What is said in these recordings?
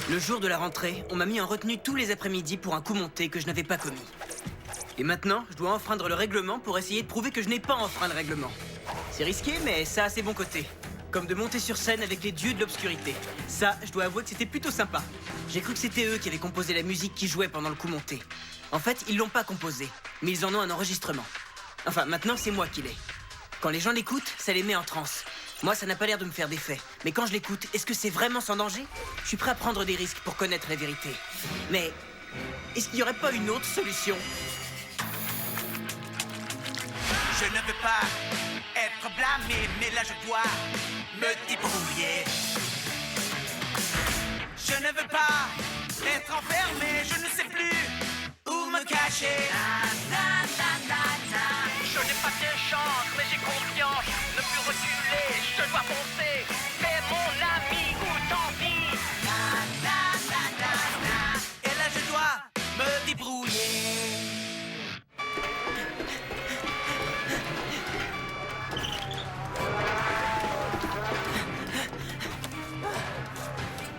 Le jour de la rentrée, on m'a mis en retenue tous les après-midi pour un coup monté que je n'avais pas commis. Et maintenant, je dois enfreindre le règlement pour essayer de prouver que je n'ai pas enfreint le règlement. C'est risqué, mais ça a ses bons côtés. Comme de monter sur scène avec les dieux de l'obscurité. Ça, je dois avouer que c'était plutôt sympa. J'ai cru que c'était eux qui avaient composé la musique qui jouait pendant le coup monté. En fait, ils l'ont pas composée, mais ils en ont un enregistrement. Enfin, maintenant, c'est moi qui l'ai. Quand les gens l'écoutent, ça les met en transe. Moi, ça n'a pas l'air de me faire d'effet. Mais quand je l'écoute, est-ce que c'est vraiment sans danger? Je suis prêt à prendre des risques pour connaître la vérité. Mais est-ce qu'il n'y aurait pas une autre solution? Je ne veux pas être blâmé, mais là je dois me débrouiller. Je ne veux pas être enfermé, je ne sais plus où me cacher. Je n'ai pas de chance, mais j'ai confiance. Ne plus reculer, je dois foncer. Fais mon ami ou tant pis. Et là je dois me débrouiller.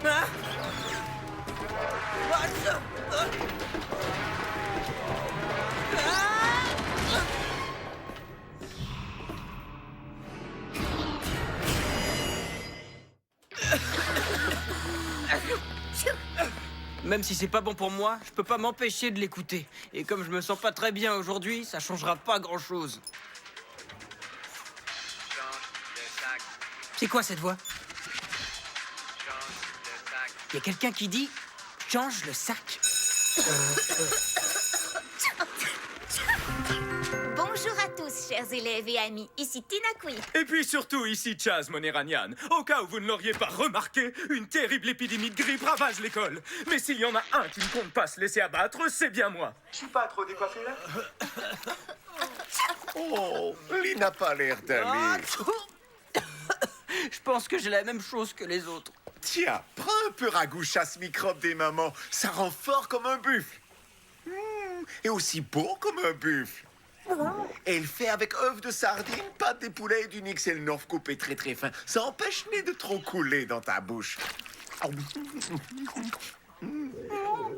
Ah! Même si c'est pas bon pour moi, je peux pas m'empêcher de l'écouter. Et comme je me sens pas très bien aujourd'hui, ça changera pas grand-chose. C'est quoi cette voix? Y a quelqu'un qui dit « Change le sac ». Bonjour à tous, chers élèves et amis. Ici Tina Queen. Et puis surtout ici Chaz Moneranian. Au cas où vous ne l'auriez pas remarqué, une terrible épidémie de grippe ravage l'école. Mais s'il y en a un qui ne compte pas se laisser abattre, c'est bien moi. Je suis pas trop décoiffé là? Oh, Lee n'a pas l'air d'aller. Je pense que j'ai la même chose que les autres. Tiens, prends un peu ragoût chasse-microbe des mamans. Ça rend fort comme un buffle. Et aussi beau comme un buffle. Et il fait avec œufs de sardine, pâte des poulets et du Nixel North coupé très très fin. Ça empêche le nez de trop couler dans ta bouche.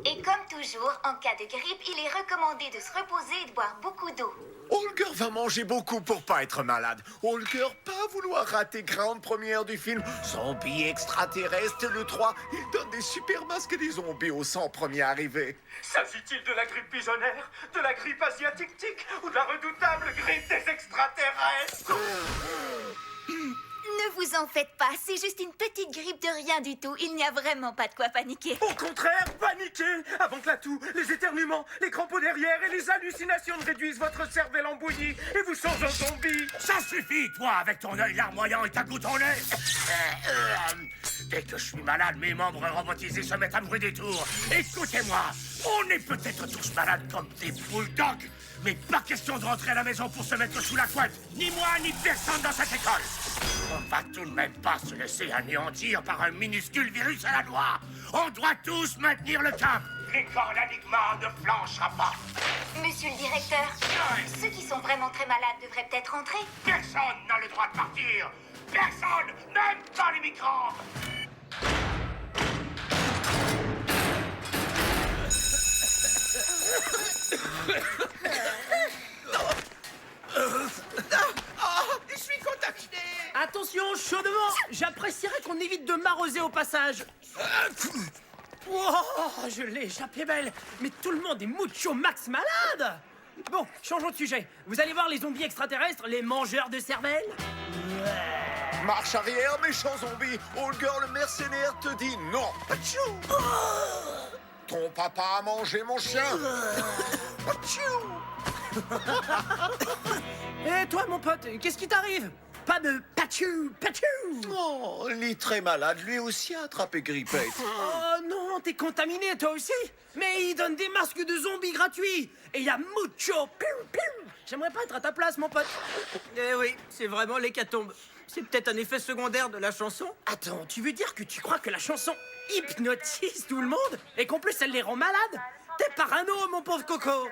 Et comme toujours, en cas de grippe, il est recommandé de se reposer et de boire beaucoup d'eau. Holger va manger beaucoup pour pas être malade. Holger pas vouloir rater grande première du film Zombie extraterrestre le 3. Il donne des super masques et des zombies aux 100 premiers arrivés. S'agit-il de la grippe pigeonnaire, de la grippe asiatique ou de la redoutable grippe des extraterrestres? Ne vous en faites pas, c'est juste une petite grippe de rien du tout. Il n'y a vraiment pas de quoi paniquer. Au contraire, paniquez! Avant que la toux, les éternuements, les crampes derrière et les hallucinations ne réduisent votre cervelle en bouillie et vous changent en zombie! Ça suffit, toi, avec ton œil larmoyant et ta goutte en nez. Dès que je suis malade, mes membres robotisés se mettent à me des tours. Écoutez-moi, on est peut-être tous malades comme des bulldogs, mais pas question de rentrer à la maison pour se mettre sous la couette. Ni moi, ni personne dans cette école. On va tout de même pas se laisser anéantir par un minuscule virus à la noix. On doit tous maintenir le cap. Et quand l'enigma ne flanchera pas. Monsieur le directeur, ceux qui sont vraiment très malades devraient peut-être rentrer. Personne n'a le droit de partir. Personne, même pas les microbes. Je suis contaminé. Attention, chaudement! J'apprécierais qu'on évite de m'arroser au passage. Oh, je l'ai échappé belle. Mais tout le monde est mucho max malade. Bon, changeons de sujet. Vous allez voir les zombies extraterrestres, les mangeurs de cervelle? Marche arrière, méchant zombie. Holger le mercenaire te dit non. Pachou. Ton papa a mangé mon chien. Pachou. Et toi, mon pote, qu'est-ce qui t'arrive? Pas de pachou, pachou! Oh, Lee très malade, lui aussi a attrapé grippette. Oh non, t'es contaminé toi aussi? Mais ils donnent des masques de zombies gratuits! Et il y a mucho piou, piou. J'aimerais pas être à ta place, mon pote. Eh oui, c'est vraiment l'hécatombe. C'est peut-être un effet secondaire de la chanson? Attends, tu veux dire que tu crois que la chanson hypnotise tout le monde? Et qu'en plus elle les rend malades? T'es parano, mon pauvre Coco!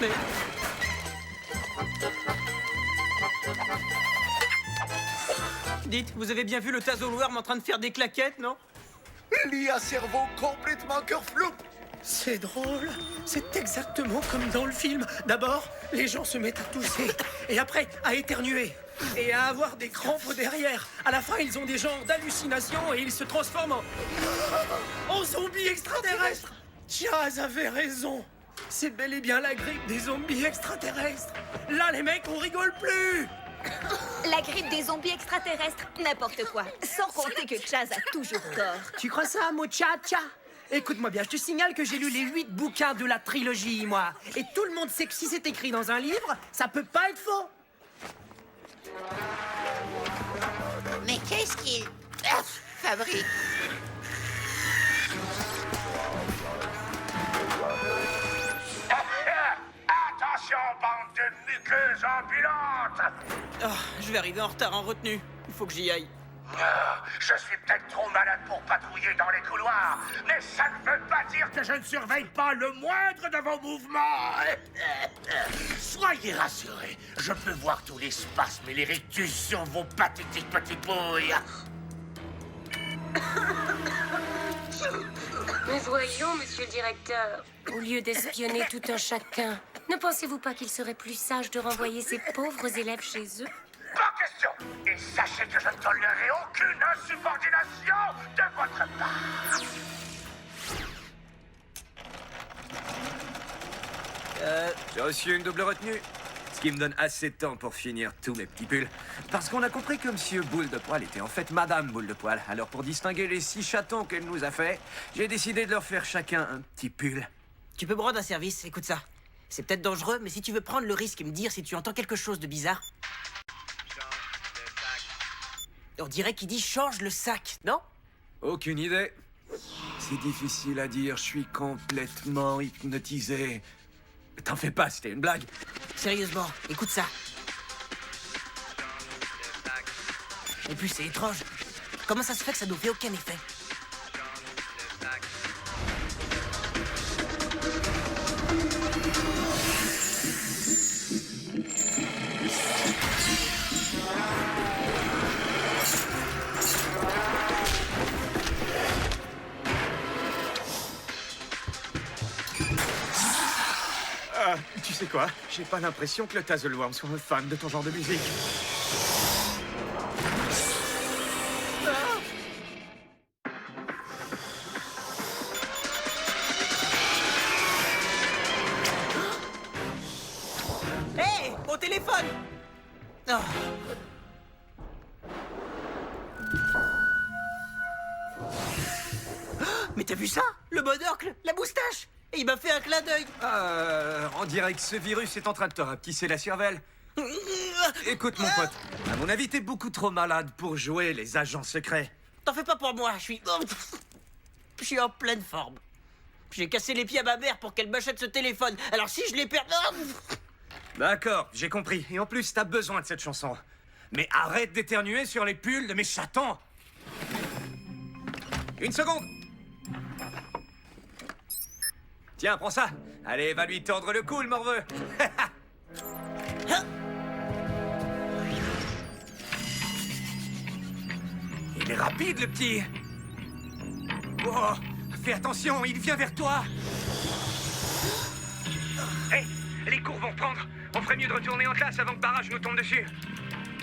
Mais... Dites, vous avez bien vu le Tazolworm en train de faire des claquettes, non? Lee a cerveau complètement cœur flou. C'est drôle. C'est exactement comme dans le film. D'abord, les gens se mettent à tousser. Et après, à éternuer. Et à avoir des crampes derrière. À la fin, ils ont des genres d'hallucinations et ils se transforment en zombies extraterrestres. Chaz avait raison. C'est bel et bien la grippe des zombies extraterrestres. Là, les mecs, on rigole plus. La grippe des zombies extraterrestres, n'importe quoi. Sans compter que Chaz a toujours tort. Tu crois ça, muchacha? Écoute-moi bien, je te signale que j'ai lu les 8 bouquins de la trilogie, moi. Et tout le monde sait que si c'est écrit dans un livre, ça peut pas être faux. Mais qu'est-ce qu'il fabrique? Attention, bande de muqueuses ambulantes! Oh, je vais arriver en retard en retenue. Il faut que j'y aille. Je suis peut-être trop malade pour patrouiller dans les couloirs, mais ça ne veut pas dire que je ne surveille pas le moindre de vos mouvements. Soyez rassurés, je peux voir tous les spasmes et les rictus sur vos pathétiques petites bouilles. Mais voyons, monsieur le directeur, au lieu d'espionner tout un chacun, ne pensez-vous pas qu'il serait plus sage de renvoyer ces pauvres élèves chez eux? Pas question. Et sachez que je ne tolérerai aucune insubordination de votre part. J'ai reçu une double retenue, ce qui me donne assez de temps pour finir tous mes petits pulls. Parce qu'on a compris que Monsieur Boule de Poil était en fait Madame Boule de Poil. Alors pour distinguer les 6 chatons qu'elle nous a fait, j'ai décidé de leur faire chacun un petit pull. Tu peux me rendre un service, écoute ça. C'est peut-être dangereux, mais si tu veux prendre le risque et me dire si tu entends quelque chose de bizarre... On dirait qu'il dit change le sac, non? Aucune idée. C'est difficile à dire, je suis complètement hypnotisé. T'en fais pas, c'était une blague. Sérieusement, écoute ça. En plus, c'est étrange. Comment ça se fait que ça nous fait aucun effet? Tu sais quoi? J'ai pas l'impression que le Tazelworm soit un fan de ton genre de musique. Hé, mon téléphone! Oh. Mais t'as vu ça? Le monocle, la moustache! Et il m'a fait un clin d'œil. On dirait que ce virus est en train de te rapetisser la cervelle. Écoute, mon pote, à mon avis, t'es beaucoup trop malade pour jouer les agents secrets. T'en fais pas pour moi, je suis en pleine forme. J'ai cassé les pieds à ma mère pour qu'elle m'achète ce téléphone. Alors si je l'ai perdu... D'accord, j'ai compris. Et en plus, t'as besoin de cette chanson. Mais arrête d'éternuer sur les pulls de mes chatons. Une seconde. Tiens, prends ça. Allez, va lui tordre le cou, le morveux. Il est rapide, le petit. Oh, fais attention, il vient vers toi. Hé, les cours vont prendre. On ferait mieux de retourner en classe avant que Barrage nous tombe dessus.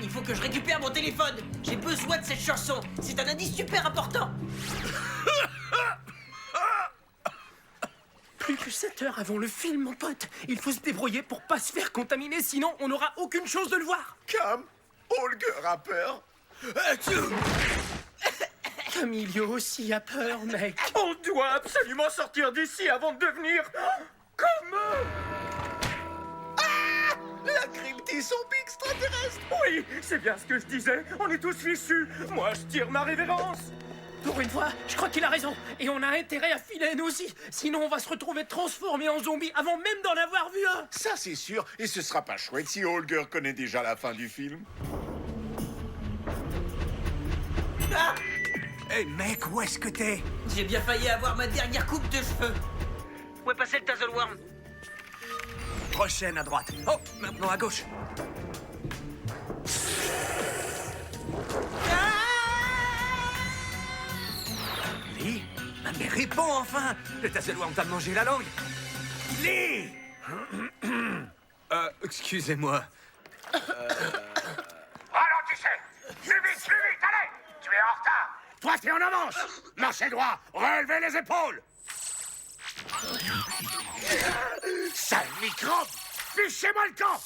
Il faut que je récupère mon téléphone. J'ai besoin de cette chanson. C'est un indice super important. Plus que 7 heures avant le film, mon pote. Il faut se débrouiller pour pas se faire contaminer, sinon on n'aura aucune chance de le voir. Cam, Holger a peur. Camillo aussi a peur, mec. On doit absolument sortir d'ici avant de devenir... comme... La grippe des zombies extraterrestres. Oui, c'est bien ce que je disais. On est tous fichus. Moi, je tire ma révérence. Pour une fois, je crois qu'il a raison. Et on a intérêt à filer nous aussi. Sinon, on va se retrouver transformés en zombies avant même d'en avoir vu un. Ça, c'est sûr. Et ce sera pas chouette si Holger connaît déjà la fin du film. Ah! Hé, mec, où est-ce que t'es? J'ai bien failli avoir ma dernière coupe de cheveux. Où est passé le Tazelworm? Prochaine à droite. Oh, maintenant à gauche. Lee? Mais réponds enfin! L'état-on t'a mangé la langue! Lis! Excusez-moi. Ralentissez! Plus vite, allez! Tu es en retard! Toi, t'es en avance! Marchez droit! Relevez les épaules! Sale microbe! Fichez-moi le camp!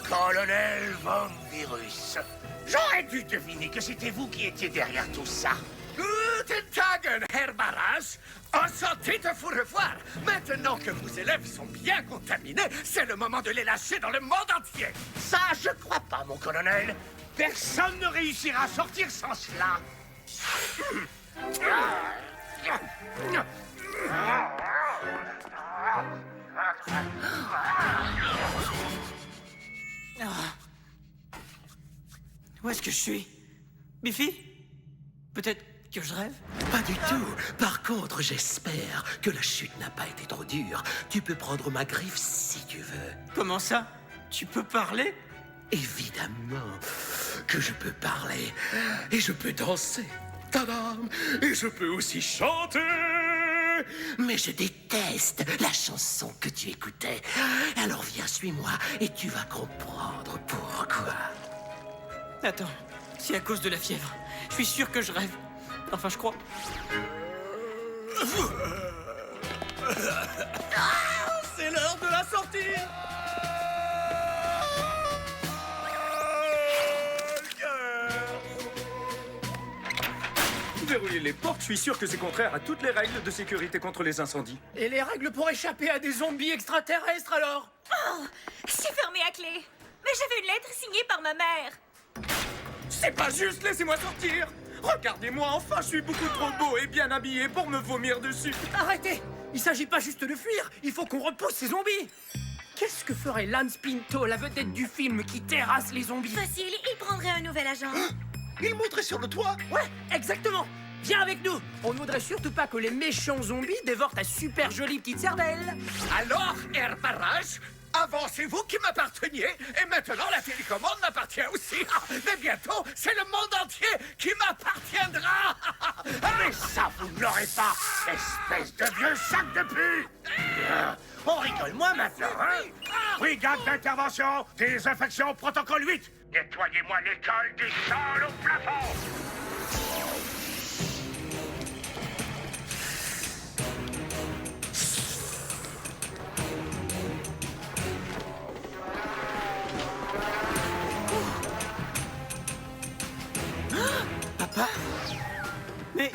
Colonel Von Virus, j'aurais dû deviner que c'était vous qui étiez derrière tout ça. Guten Tagen, Herr Barras. Enchanté de vous revoir. Maintenant que vos élèves sont bien contaminés, c'est le moment de les lâcher dans le monde entier. Ça, je crois pas, mon colonel. Personne ne réussira à sortir sans cela. Où est-ce que je suis? Biffy? Peut-être que je rêve? Pas du tout. Par contre, j'espère que la chute n'a pas été trop dure. Tu peux prendre ma griffe si tu veux. Comment ça? Tu peux parler? Évidemment que je peux parler. Et je peux danser. Tadam! Et je peux aussi chanter. Mais je déteste la chanson que tu écoutais. Alors viens, suis-moi et tu vas comprendre pourquoi. Attends, c'est à cause de la fièvre. Je suis sûr que je rêve. Enfin, je crois. C'est l'heure de la sortie. Verrouiller les portes, je suis sûr que c'est contraire à toutes les règles de sécurité contre les incendies. Et les règles pour échapper à des zombies extraterrestres, alors? Oh, c'est fermé à clé. Mais j'avais une lettre signée par ma mère. C'est pas juste, laissez-moi sortir! Regardez-moi, enfin, je suis beaucoup trop beau et bien habillé pour me vomir dessus. Arrêtez! Il s'agit pas juste de fuir, il faut qu'on repousse ces zombies! Qu'est-ce que ferait Lance Pinto, la vedette du film qui terrasse les zombies? Facile, il prendrait un nouvel agent. Il monterait sur le toit? Ouais, exactement! Viens avec nous! On ne voudrait surtout pas que les méchants zombies dévorent ta super jolie petite cervelle! Alors, Herr Barras, avant c'est vous qui m'apparteniez, et maintenant la télécommande m'appartient aussi. Mais bientôt, c'est le monde entier qui m'appartiendra. Mais ça, vous ne l'aurez pas, espèce de vieux sac de pu! On rigole moins maintenant, hein? Brigade d'intervention, désinfection, protocole 8. Nettoyez-moi l'école des sols au plafond. Papa? Mais...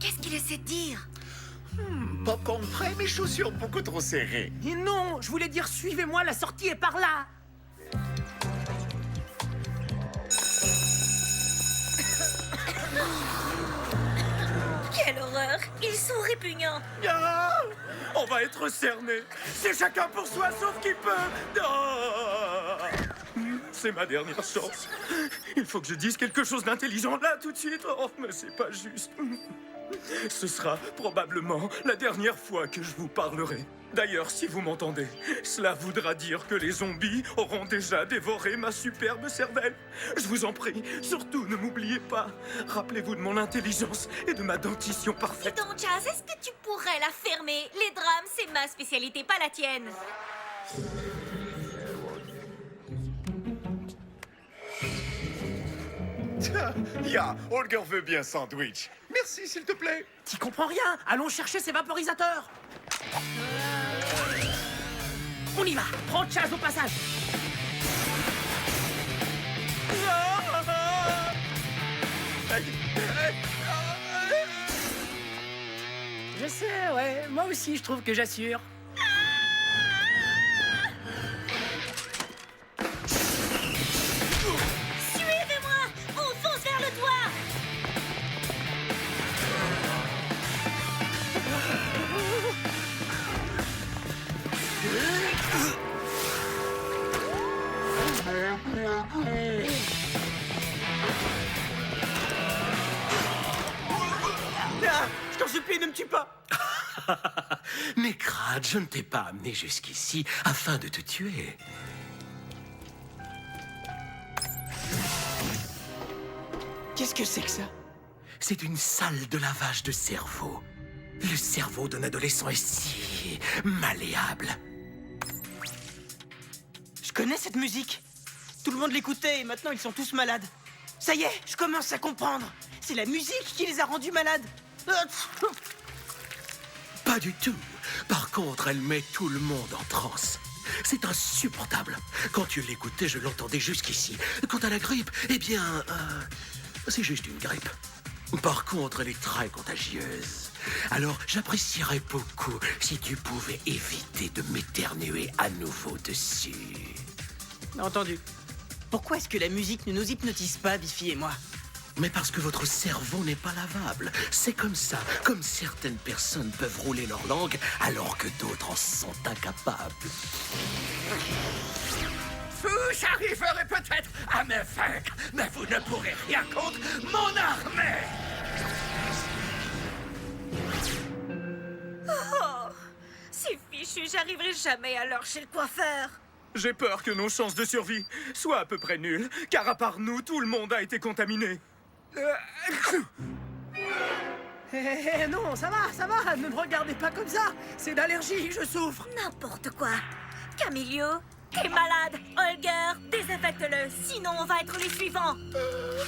Qu'est-ce qu'il essaie de dire? Popcorn prêt, mes chaussures beaucoup trop serrées. Et non, je voulais dire suivez-moi, la sortie est par là! Quelle horreur! Ils sont répugnants! Ah, on va être cernés. C'est chacun pour soi, sauf qui peut. Ah, c'est ma dernière chance. Il faut que je dise quelque chose d'intelligent là tout de suite. Oh, mais c'est pas juste. Ce sera probablement la dernière fois que je vous parlerai. D'ailleurs, si vous m'entendez, cela voudra dire que les zombies auront déjà dévoré ma superbe cervelle. Je vous en prie, surtout ne m'oubliez pas. Rappelez-vous de mon intelligence et de ma dentition parfaite. Dis donc, Chaz, est-ce que tu pourrais la fermer? Les drames, c'est ma spécialité, pas la tienne. Ya, Holger veut bien sandwich. Merci, s'il te plaît. T'y comprends rien? Allons chercher ces vaporisateurs! On y va! Prends Chaz au passage! Je sais, ouais, moi aussi je trouve que j'assure. Je t'en supplie, ne me tue pas. Mais Crad, je ne t'ai pas amené jusqu'ici afin de te tuer. Qu'est-ce que c'est que ça? C'est une salle de lavage de cerveau. Le cerveau d'un adolescent est si malléable. Je connais cette musique. Tout le monde l'écoutait et maintenant ils sont tous malades. Ça y est, je commence à comprendre. C'est la musique qui les a rendus malades. Pas du tout. Par contre, elle met tout le monde en transe. C'est insupportable. Quand tu l'écoutais, je l'entendais jusqu'ici. Quant à la grippe, eh bien, c'est juste une grippe. Par contre, elle est très contagieuse. Alors, j'apprécierais beaucoup si tu pouvais éviter de m'éternuer à nouveau dessus. Entendu. Pourquoi est-ce que la musique ne nous hypnotise pas, Biffy et moi? Mais parce que votre cerveau n'est pas lavable. C'est comme ça. Comme certaines personnes peuvent rouler leur langue alors que d'autres en sont incapables. Vous arriverez peut-être à me vaincre, mais vous ne pourrez rien contre mon armée. Oh, c'est fichu, j'arriverai jamais à l'heure chez le coiffeur. J'ai peur que nos chances de survie soient à peu près nulles, car à part nous, tout le monde a été contaminé. Non, ça va, ne me regardez pas comme ça. C'est d'allergie, je souffre. N'importe quoi. Camilio, t'es malade. Holger, désinfecte-le, sinon on va être les suivants.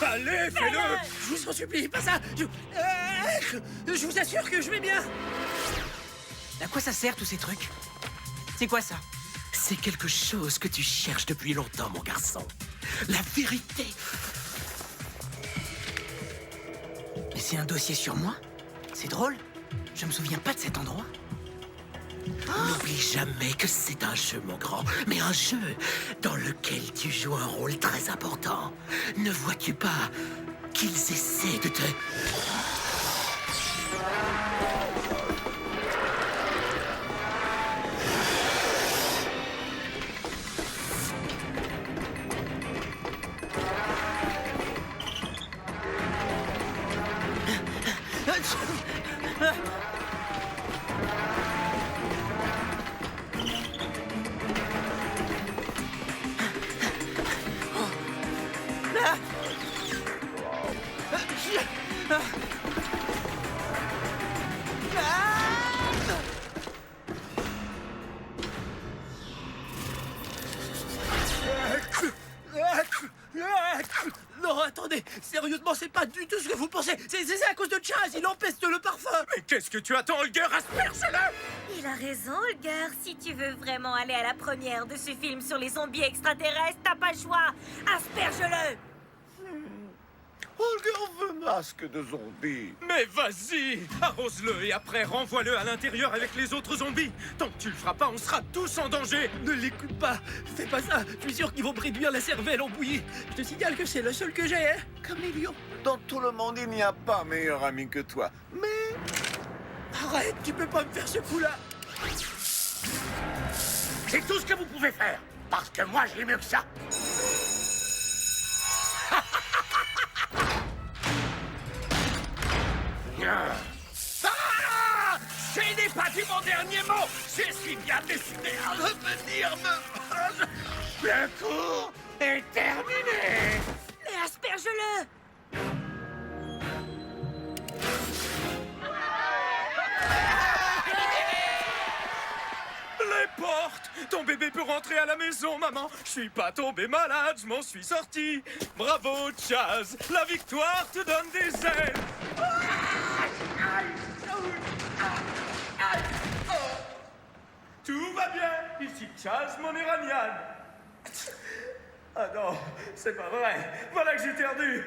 Allez, fais-le. Je vous en supplie, pas ça. Je vous assure que je vais bien. À quoi ça sert tous ces trucs? C'est quoi ça? C'est quelque chose que tu cherches depuis longtemps, mon garçon. La vérité. Mais c'est un dossier sur moi? C'est drôle. Je me souviens pas de cet endroit. N'oublie jamais que c'est un jeu, mon grand, mais un jeu dans lequel tu joues un rôle très important. Ne vois-tu pas qu'ils essaient de te... Non, attendez, sérieusement, c'est pas du tout ce que vous pensez. C'est à cause de Chaz, il empeste le parfum. Mais qu'est-ce que tu attends, Holger? Asperge-le! Il a raison, Holger. Si tu veux vraiment aller à la première de ce film sur les zombies extraterrestres, t'as pas le choix. Asperge-le! Holger veut masque de zombie. Mais vas-y, arrose-le et après renvoie-le à l'intérieur avec les autres zombies. Tant que tu le feras pas, on sera tous en danger. Ne l'écoute pas, fais pas ça. Je suis sûr qu'ils vont réduire la cervelle en bouillie. Je te signale que c'est le seul que j'ai, hein. Camilio, dans tout le monde, il n'y a pas meilleur ami que toi. Mais... Arrête, tu peux pas me faire ce coup-là. C'est tout ce que vous pouvez faire, parce que moi j'ai mieux que ça. Ah! Ce n'est pas dit mon dernier mot. Je suis bien décidé à revenir me... Le cours est terminé. Mais asperge-le! Les portes! Ton bébé peut rentrer à la maison, maman. Je suis pas tombé malade, je m'en suis sorti. Bravo, Chaz. La victoire te donne des ailes. Tout va bien. Ici Chaz, mon iranian. Ah non, c'est pas vrai. Voilà que j'ai perdu.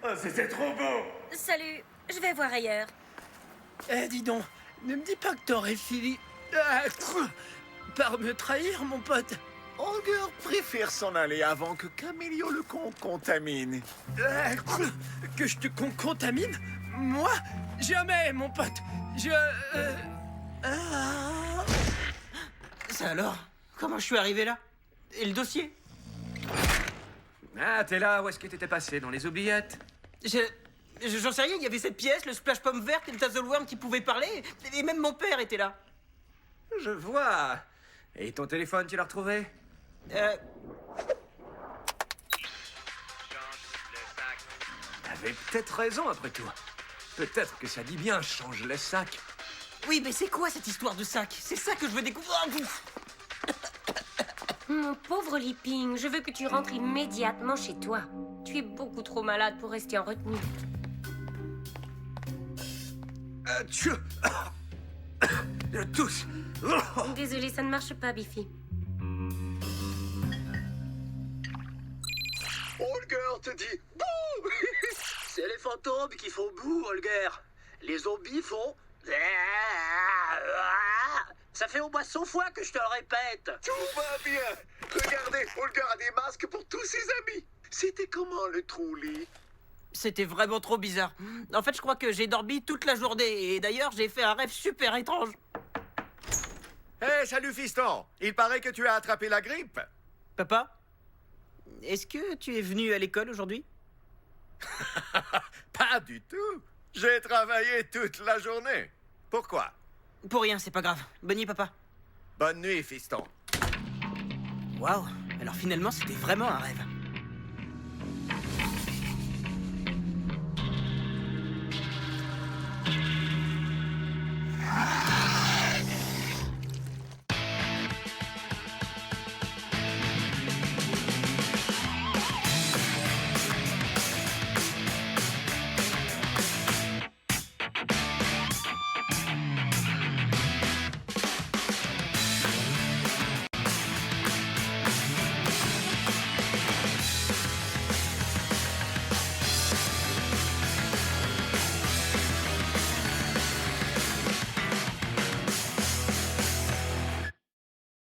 Ah, c'était trop beau. Salut, je vais voir ailleurs. Eh, dis donc, ne me dis pas que t'aurais fini par me trahir, mon pote. Holger préfère s'en aller avant que Camilio le contamine. Que je te contamine? Moi? Jamais, mon pote. Ça alors? Comment je suis arrivé là? Et le dossier? Ah, t'es là, où est-ce que t'étais passé? Dans les oubliettes? J'en sais rien, il y avait cette pièce, le splash pomme verte et le Tazzleworm qui pouvait parler, et même mon père était là. Je vois. Et ton téléphone, tu l'as retrouvé? T'avais peut-être raison après tout. Peut-être que ça dit bien, change le sac. Oui, mais c'est quoi cette histoire de sac? C'est ça que je veux découvrir. Oh, bouffe. Mon pauvre Lipping, je veux que tu rentres immédiatement chez toi. Tu es beaucoup trop malade pour rester en retenue. Je tousse. Désolé, ça ne marche pas, Biffy. Holger te dit bouh. C'est les fantômes qui font bouh, Holger. Les zombies font... Ça fait au moins 100 fois que je te le répète. Tout va bien. Regardez, Holger a des masques pour tous ses amis. C'était comment le trou-lit? C'était vraiment trop bizarre. En fait, je crois que j'ai dormi toute la journée, et d'ailleurs, j'ai fait un rêve super étrange. Hé, salut fiston. Il paraît que tu as attrapé la grippe. Papa, est-ce que tu es venu à l'école aujourd'hui? Pas du tout. J'ai travaillé toute la journée. Pourquoi? Pour rien, c'est pas grave. Bonne nuit, papa. Bonne nuit, fiston. Waouh, alors finalement, c'était vraiment un rêve.